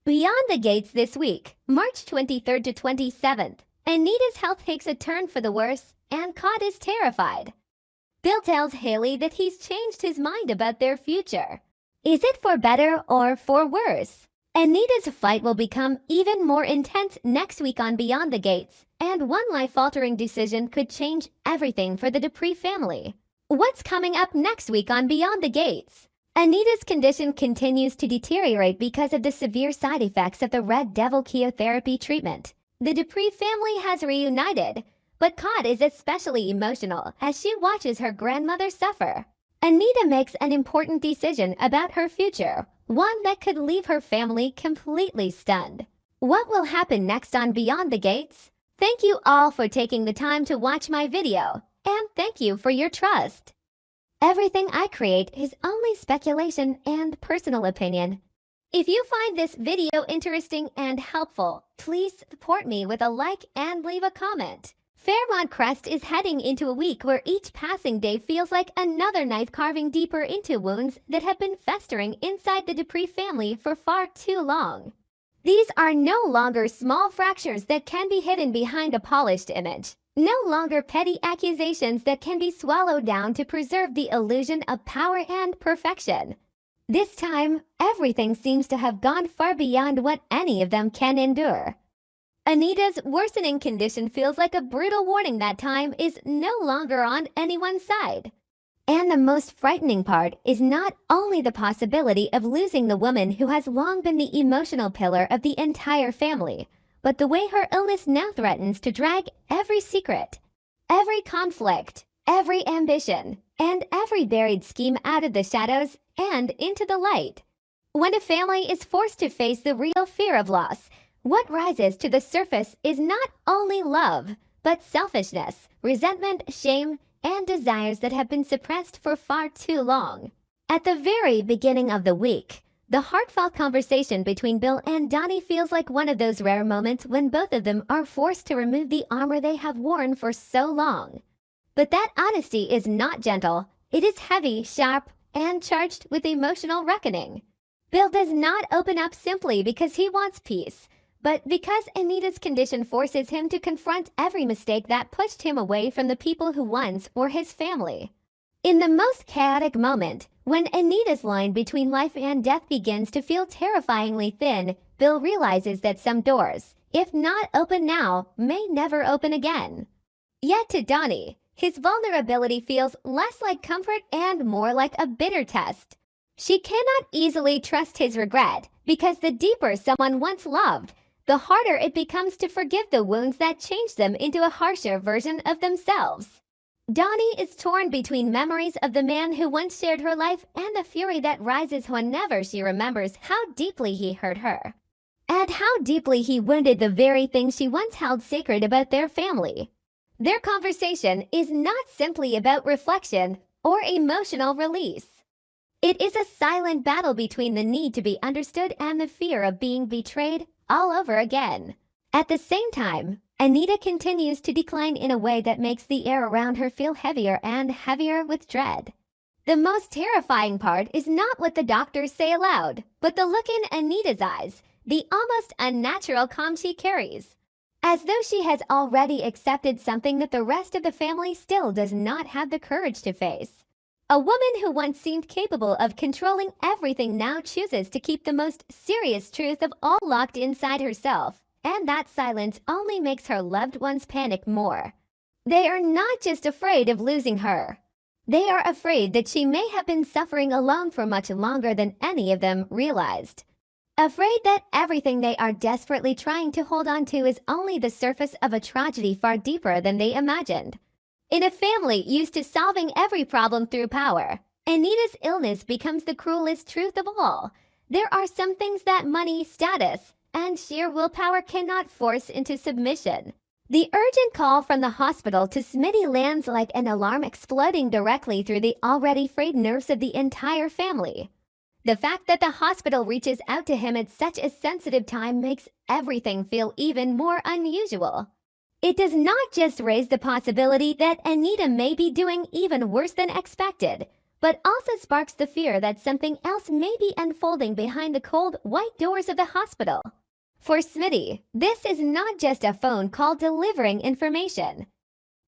Beyond the Gates this week, March 23rd to 27th, Anita's health takes a turn for the worse, and Cod is terrified. Bill tells Haley that he's changed his mind about their future. Is it for better or for worse? Anita's fight will become even more intense next week on Beyond the Gates, and one life-altering decision could change everything for the Dupree family. What's coming up next week on Beyond the Gates? Anita's condition continues to deteriorate because of the severe side effects of the Red Devil chemotherapy treatment. The Dupree family has reunited, but Cod is especially emotional as she watches her grandmother suffer. Anita makes an important decision about her future, one that could leave her family completely stunned. What will happen next on Beyond the Gates? Thank you all for taking the time to watch my video, and thank you for your trust. Everything I create is only speculation and personal opinion. If you find this video interesting and helpful, please support me with a like and leave a comment. Fairmont Crest is heading into a week where each passing day feels like another knife carving deeper into wounds that have been festering inside the Dupree family for far too long. These are no longer small fractures that can be hidden behind a polished image. No longer petty accusations that can be swallowed down to preserve the illusion of power and perfection. This time, everything seems to have gone far beyond what any of them can endure. Anita's worsening condition feels like a brutal warning that time is no longer on anyone's side. And the most frightening part is not only the possibility of losing the woman who has long been the emotional pillar of the entire family, but the way her illness now threatens to drag every secret, every conflict, every ambition, and every buried scheme out of the shadows and into the light. When a family is forced to face the real fear of loss, what rises to the surface is not only love, but selfishness, resentment, shame, and desires that have been suppressed for far too long. At the very beginning of the week, the heartfelt conversation between Bill and Donnie feels like one of those rare moments when both of them are forced to remove the armor they have worn for so long. But that honesty is not gentle. It is heavy, sharp, and charged with emotional reckoning. Bill does not open up simply because he wants peace, but because Anita's condition forces him to confront every mistake that pushed him away from the people who once were his family. In the most chaotic moment, when Anita's line between life and death begins to feel terrifyingly thin, Bill realizes that some doors, if not open now, may never open again. Yet to Donnie, his vulnerability feels less like comfort and more like a bitter test. She cannot easily trust his regret, because the deeper someone once loved, the harder it becomes to forgive the wounds that changed them into a harsher version of themselves. Donnie is torn between memories of the man who once shared her life and the fury that rises whenever she remembers how deeply he hurt her, and how deeply he wounded the very things she once held sacred about their family. Their conversation is not simply about reflection or emotional release. It is a silent battle between the need to be understood and the fear of being betrayed all over again. At the same time, Anita continues to decline in a way that makes the air around her feel heavier and heavier with dread. The most terrifying part is not what the doctors say aloud, but the look in Anita's eyes, the almost unnatural calm she carries, as though she has already accepted something that the rest of the family still does not have the courage to face. A woman who once seemed capable of controlling everything now chooses to keep the most serious truth of all locked inside herself, and that silence only makes her loved ones panic more. They are not just afraid of losing her. They are afraid that she may have been suffering alone for much longer than any of them realized. Afraid that everything they are desperately trying to hold on to is only the surface of a tragedy far deeper than they imagined. In a family used to solving every problem through power, Anita's illness becomes the cruelest truth of all. There are some things that money, status, and sheer willpower cannot force into submission. The urgent call from the hospital to Smitty lands like an alarm exploding directly through the already frayed nerves of the entire family. The fact that the hospital reaches out to him at such a sensitive time makes everything feel even more unusual. It does not just raise the possibility that Anita may be doing even worse than expected, but also sparks the fear that something else may be unfolding behind the cold, white doors of the hospital. For Smitty, this is not just a phone call delivering information.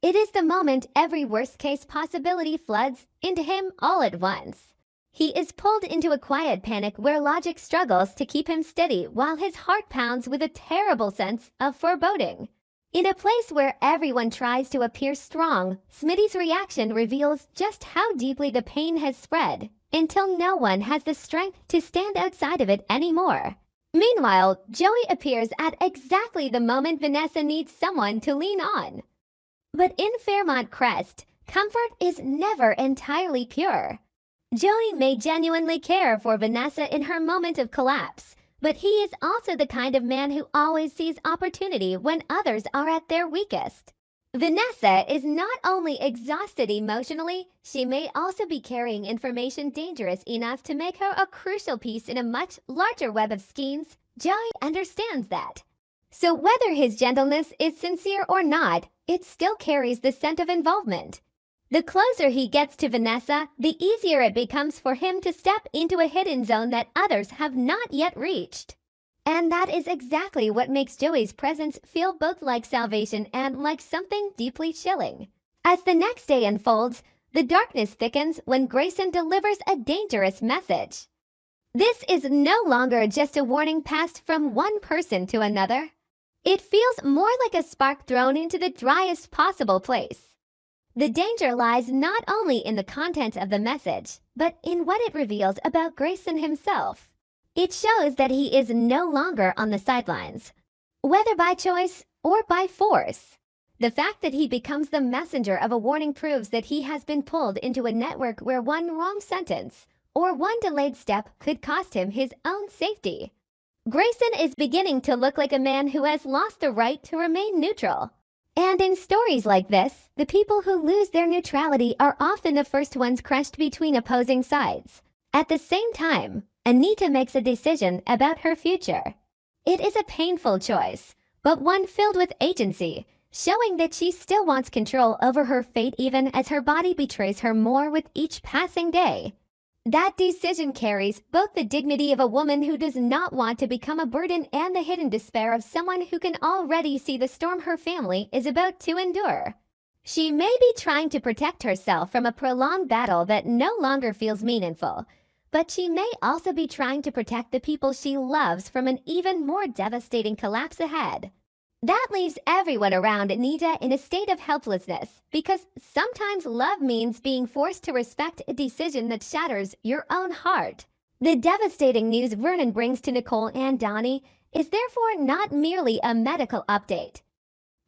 It is the moment every worst-case possibility floods into him all at once. He is pulled into a quiet panic where logic struggles to keep him steady while his heart pounds with a terrible sense of foreboding. In a place where everyone tries to appear strong, Smitty's reaction reveals just how deeply the pain has spread, until no one has the strength to stand outside of it anymore. Meanwhile, Joey appears at exactly the moment Vanessa needs someone to lean on. But in Fairmont Crest, comfort is never entirely pure. Joey may genuinely care for Vanessa in her moment of collapse, but he is also the kind of man who always sees opportunity when others are at their weakest. Vanessa is not only exhausted emotionally, she may also be carrying information dangerous enough to make her a crucial piece in a much larger web of schemes. Joey understands that. So whether his gentleness is sincere or not, it still carries the scent of involvement. The closer he gets to Vanessa, the easier it becomes for him to step into a hidden zone that others have not yet reached. And that is exactly what makes Joey's presence feel both like salvation and like something deeply chilling. As the next day unfolds, the darkness thickens when Grayson delivers a dangerous message. This is no longer just a warning passed from one person to another. It feels more like a spark thrown into the driest possible place. The danger lies not only in the content of the message, but in what it reveals about Grayson himself. It shows that he is no longer on the sidelines, whether by choice or by force. The fact that he becomes the messenger of a warning proves that he has been pulled into a network where one wrong sentence or one delayed step could cost him his own safety. Grayson is beginning to look like a man who has lost the right to remain neutral. And in stories like this, the people who lose their neutrality are often the first ones crushed between opposing sides. At the same time, Anita makes a decision about her future. It is a painful choice, but one filled with agency, showing that she still wants control over her fate even as her body betrays her more with each passing day. That decision carries both the dignity of a woman who does not want to become a burden and the hidden despair of someone who can already see the storm her family is about to endure. She may be trying to protect herself from a prolonged battle that no longer feels meaningful, but she may also be trying to protect the people she loves from an even more devastating collapse ahead. That leaves everyone around Anita in a state of helplessness, because sometimes love means being forced to respect a decision that shatters your own heart. The devastating news Vernon brings to Nicole and Donnie is therefore not merely a medical update.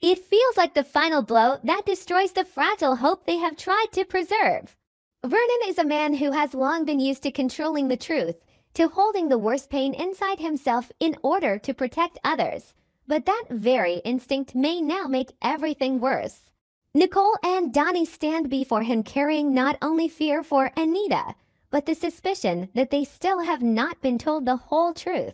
It feels like the final blow that destroys the fragile hope they have tried to preserve. Vernon is a man who has long been used to controlling the truth, to holding the worst pain inside himself in order to protect others. But that very instinct may now make everything worse. Nicole and Donnie stand before him carrying not only fear for Anita, but the suspicion that they still have not been told the whole truth.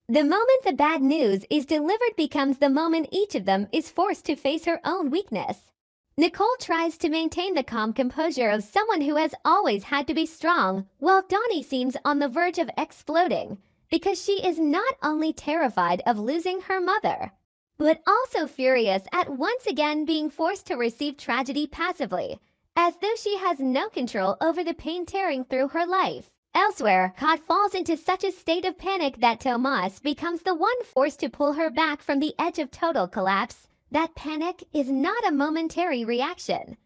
The moment the bad news is delivered becomes the moment each of them is forced to face her own weakness. Nicole tries to maintain the calm composure of someone who has always had to be strong, while Donnie seems on the verge of exploding, because she is not only terrified of losing her mother, but also furious at once again being forced to receive tragedy passively, as though she has no control over the pain tearing through her life. Elsewhere, Cod falls into such a state of panic that Tomas becomes the one forced to pull her back from the edge of total collapse. That panic is not a momentary reaction.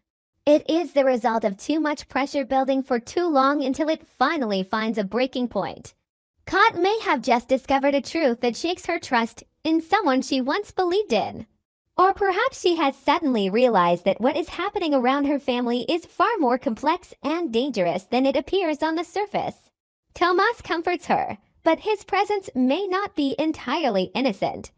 It is the result of too much pressure building for too long until it finally finds a breaking point. Cod may have just discovered a truth that shakes her trust in someone she once believed in. Or perhaps she has suddenly realized that what is happening around her family is far more complex and dangerous than it appears on the surface. Tomas comforts her, but his presence may not be entirely innocent.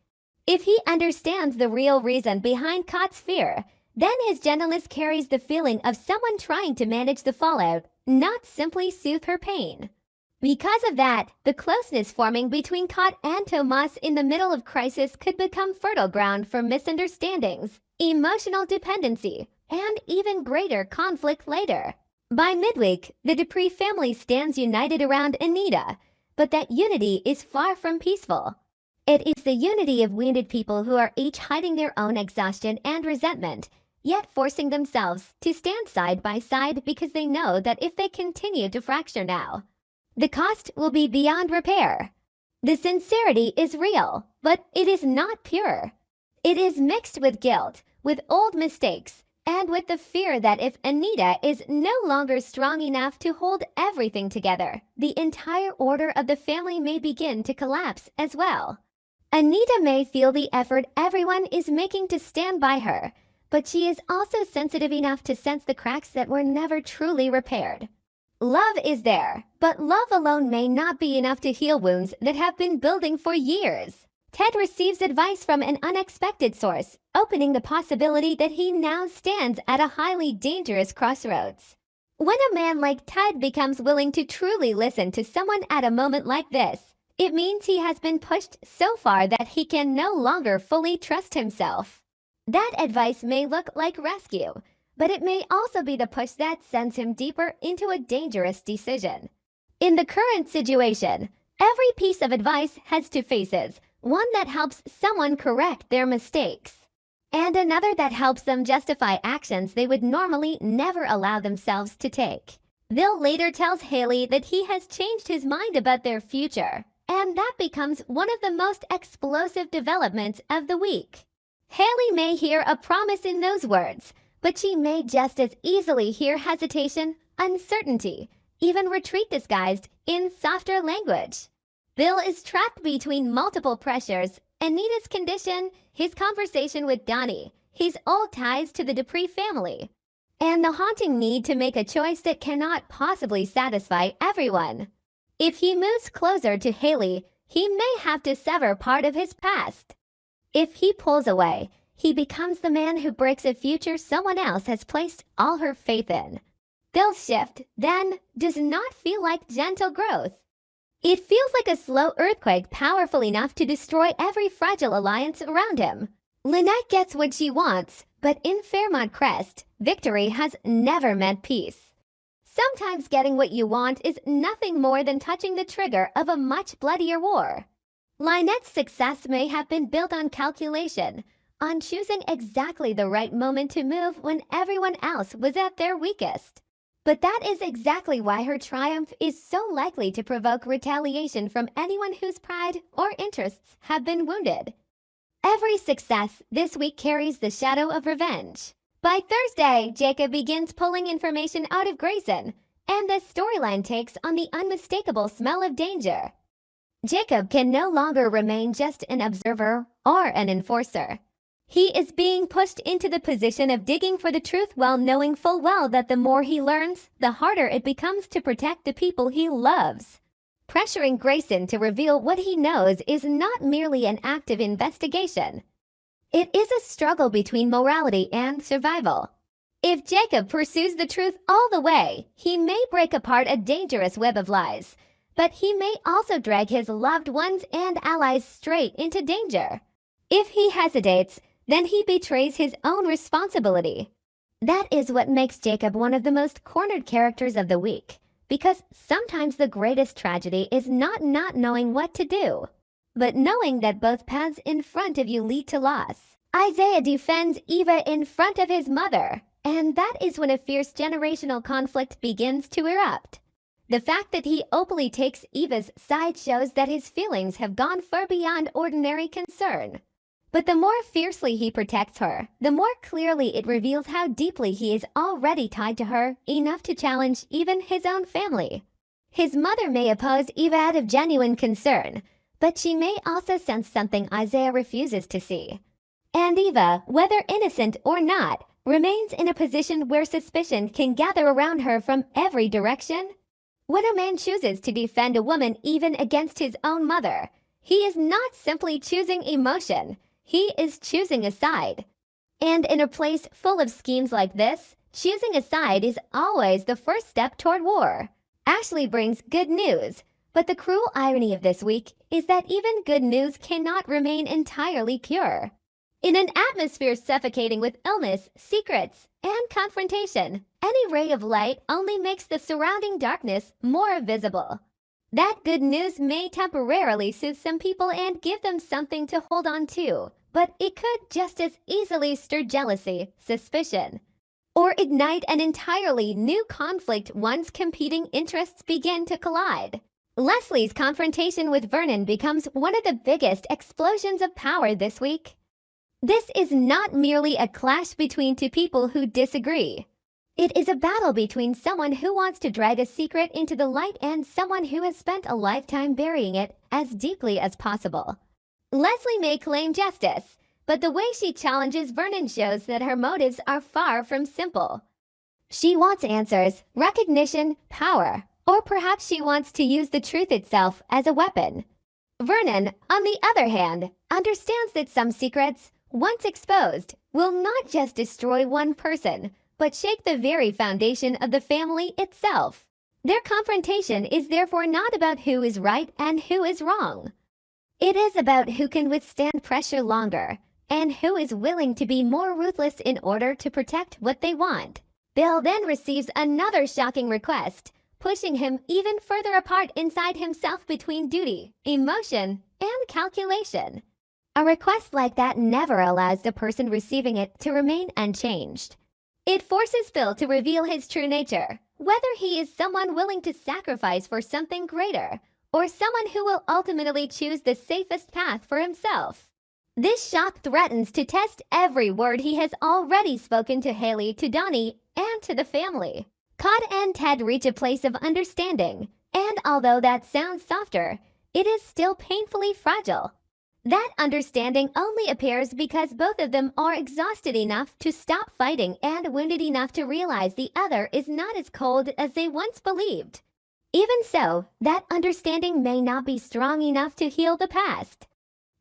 If he understands the real reason behind Cod's fear, then his gentleness carries the feeling of someone trying to manage the fallout, not simply soothe her pain. Because of that, the closeness forming between Cod and Tomas in the middle of crisis could become fertile ground for misunderstandings, emotional dependency, and even greater conflict later. By midweek, the Dupree family stands united around Anita, but that unity is far from peaceful. It is the unity of wounded people who are each hiding their own exhaustion and resentment, yet forcing themselves to stand side by side because they know that if they continue to fracture now, the cost will be beyond repair. The sincerity is real, but it is not pure. It is mixed with guilt, with old mistakes, and with the fear that if Anita is no longer strong enough to hold everything together, the entire order of the family may begin to collapse as well. Anita may feel the effort everyone is making to stand by her, but she is also sensitive enough to sense the cracks that were never truly repaired. Love is there, but love alone may not be enough to heal wounds that have been building for years. Ted receives advice from an unexpected source, opening the possibility that he now stands at a highly dangerous crossroads. When a man like Ted becomes willing to truly listen to someone at a moment like this, it means he has been pushed so far that he can no longer fully trust himself. That advice may look like rescue, but it may also be the push that sends him deeper into a dangerous decision. In the current situation, every piece of advice has two faces, one that helps someone correct their mistakes, and another that helps them justify actions they would normally never allow themselves to take. Bill later tells Haley that he has changed his mind about their future, and that becomes one of the most explosive developments of the week. Haley may hear a promise in those words, but she may just as easily hear hesitation, uncertainty, even retreat disguised in softer language. Bill is trapped between multiple pressures: Anita's condition, his conversation with Donnie, his old ties to the Dupree family, and the haunting need to make a choice that cannot possibly satisfy everyone. If he moves closer to Haley, he may have to sever part of his past. If he pulls away, he becomes the man who breaks a future someone else has placed all her faith in. Bill's shift, then, does not feel like gentle growth. It feels like a slow earthquake powerful enough to destroy every fragile alliance around him. Lynette gets what she wants, but in Fairmont Crest, victory has never meant peace. Sometimes getting what you want is nothing more than touching the trigger of a much bloodier war. Lynette's success may have been built on calculation, on choosing exactly the right moment to move when everyone else was at their weakest. But that is exactly why her triumph is so likely to provoke retaliation from anyone whose pride or interests have been wounded. Every success this week carries the shadow of revenge. By Thursday, Jacob begins pulling information out of Grayson, and the storyline takes on the unmistakable smell of danger. Jacob can no longer remain just an observer or an enforcer. He is being pushed into the position of digging for the truth while knowing full well that the more he learns, the harder it becomes to protect the people he loves. Pressuring Grayson to reveal what he knows is not merely an act of investigation. It is a struggle between morality and survival. If Jacob pursues the truth all the way, he may break apart a dangerous web of lies, but he may also drag his loved ones and allies straight into danger. If he hesitates, then he betrays his own responsibility. That is what makes Jacob one of the most cornered characters of the week, because sometimes the greatest tragedy is not knowing what to do, but knowing that both paths in front of you lead to loss. Isaiah defends Eva in front of his mother, and that is when a fierce generational conflict begins to erupt. The fact that he openly takes Eva's side shows that his feelings have gone far beyond ordinary concern. But the more fiercely he protects her, the more clearly it reveals how deeply he is already tied to her, enough to challenge even his own family. His mother may oppose Eva out of genuine concern, but she may also sense something Isaiah refuses to see. And Eva, whether innocent or not, remains in a position where suspicion can gather around her from every direction. When a man chooses to defend a woman even against his own mother, he is not simply choosing emotion. He is choosing a side. And in a place full of schemes like this, choosing a side is always the first step toward war. Ashley brings good news, but the cruel irony of this week is that even good news cannot remain entirely pure. In an atmosphere suffocating with illness, secrets, and confrontation, Any ray of light only makes the surrounding darkness more visible. That good news may temporarily soothe some people and give them something to hold on to, but it could just as easily stir jealousy, suspicion, or ignite an entirely new conflict once competing interests begin to collide. Leslie's confrontation with Vernon becomes one of the biggest explosions of power this week. This is not merely a clash between two people who disagree. It is a battle between someone who wants to drag a secret into the light and someone who has spent a lifetime burying it as deeply as possible. Leslie may claim justice, but the way she challenges Vernon shows that her motives are far from simple. She wants answers, recognition, power, or perhaps she wants to use the truth itself as a weapon. Vernon, on the other hand, understands that some secrets, once exposed, will not just destroy one person, but shake the very foundation of the family itself. Their confrontation is therefore not about who is right and who is wrong. It is about who can withstand pressure longer, and who is willing to be more ruthless in order to protect what they want. Bill then receives another shocking request, pushing him even further apart inside himself between duty, emotion, and calculation. A request like that never allows the person receiving it to remain unchanged. It forces Bill to reveal his true nature, whether he is someone willing to sacrifice for something greater, or someone who will ultimately choose the safest path for himself. This shock threatens to test every word he has already spoken to Haley, to Donnie, and to the family. Cod and Ted reach a place of understanding, and although that sounds softer, it is still painfully fragile. That understanding only appears because both of them are exhausted enough to stop fighting and wounded enough to realize the other is not as cold as they once believed. Even so, that understanding may not be strong enough to heal the past.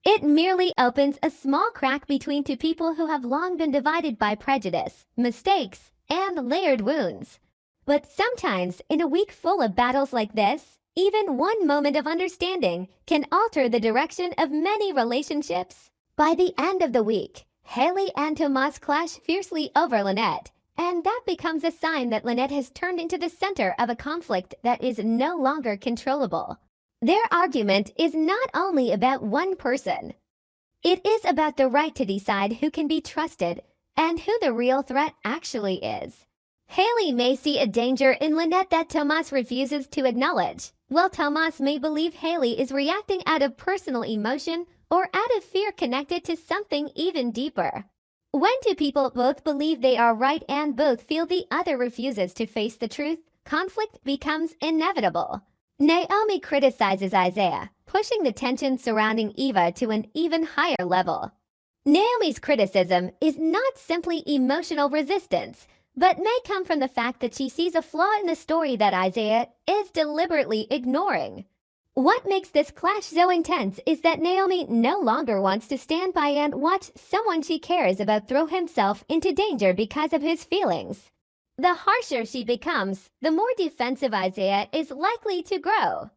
It merely opens a small crack between two people who have long been divided by prejudice, mistakes, and layered wounds. But sometimes, in a week full of battles like this, even one moment of understanding can alter the direction of many relationships. By the end of the week, Haley and Tomas clash fiercely over Lynette, and that becomes a sign that Lynette has turned into the center of a conflict that is no longer controllable. Their argument is not only about one person. It is about the right to decide who can be trusted and who the real threat actually is. Haley may see a danger in Lynette that Tomas refuses to acknowledge, while Tomas may believe Haley is reacting out of personal emotion or out of fear connected to something even deeper. When two people both believe they are right and both feel the other refuses to face the truth, conflict becomes inevitable. Naomi criticizes Isaiah, pushing the tension surrounding Eva to an even higher level. Naomi's criticism is not simply emotional resistance, but may come from the fact that she sees a flaw in the story that Isaiah is deliberately ignoring. What makes this clash so intense is that Naomi no longer wants to stand by and watch someone she cares about throw himself into danger because of his feelings. The harsher she becomes, the more defensive Isaiah is likely to grow.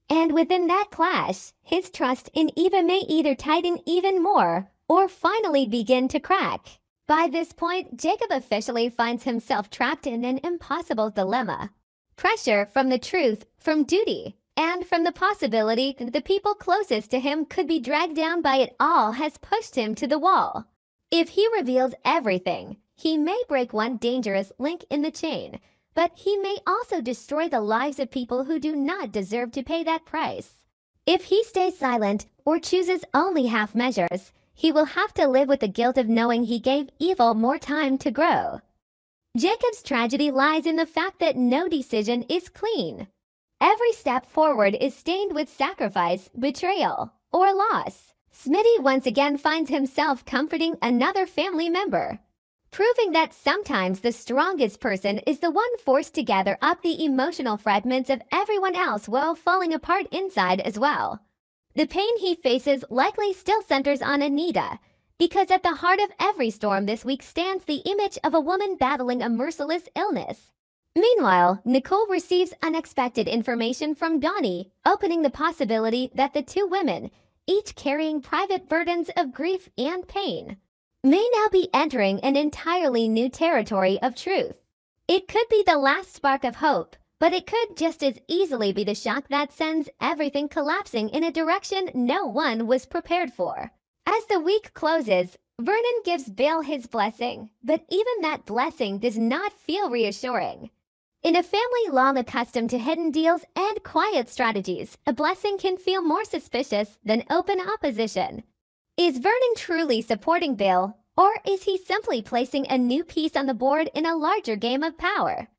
And within that clash, his trust in Eva may either tighten even more or finally begin to crack. By this point, Jacob officially finds himself trapped in an impossible dilemma. Pressure from the truth, from duty, and from the possibility that the people closest to him could be dragged down by it all has pushed him to the wall. If he reveals everything, he may break one dangerous link in the chain, but he may also destroy the lives of people who do not deserve to pay that price. If he stays silent or chooses only half measures, he will have to live with the guilt of knowing he gave evil more time to grow. Jacob's tragedy lies in the fact that no decision is clean. Every step forward is stained with sacrifice, betrayal, or loss. Smitty once again finds himself comforting another family member, proving that sometimes the strongest person is the one forced to gather up the emotional fragments of everyone else while falling apart inside as well. The pain he faces likely still centers on Anita, because at the heart of every storm this week stands the image of a woman battling a merciless illness. Meanwhile, Nicole receives unexpected information from Donnie, opening the possibility that the two women, each carrying private burdens of grief and pain, may now be entering an entirely new territory of truth. It could be the last spark of hope, but it could just as easily be the shock that sends everything collapsing in a direction no one was prepared for. As the week closes, Vernon gives Bill his blessing, but even that blessing does not feel reassuring. In a family long accustomed to hidden deals and quiet strategies, a blessing can feel more suspicious than open opposition. Is Vernon truly supporting Bill, or is he simply placing a new piece on the board in a larger game of power?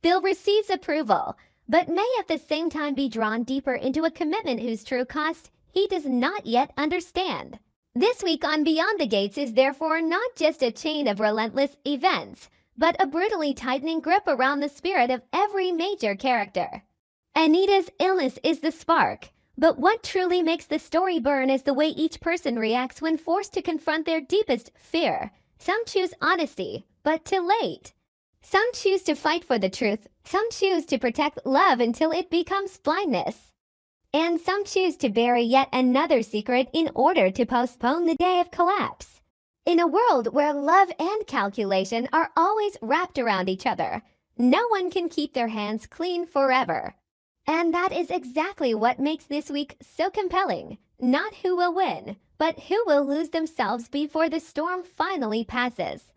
Bill receives approval, but may at the same time be drawn deeper into a commitment whose true cost he does not yet understand. This week on Beyond the Gates is therefore not just a chain of relentless events, but a brutally tightening grip around the spirit of every major character. Anita's illness is the spark, but what truly makes the story burn is the way each person reacts when forced to confront their deepest fear. Some choose honesty, but too late. Some choose to fight for the truth, some choose to protect love until it becomes blindness. And some choose to bury yet another secret in order to postpone the day of collapse. In a world where love and calculation are always wrapped around each other, no one can keep their hands clean forever. And that is exactly what makes this week so compelling. Not who will win, but who will lose themselves before the storm finally passes.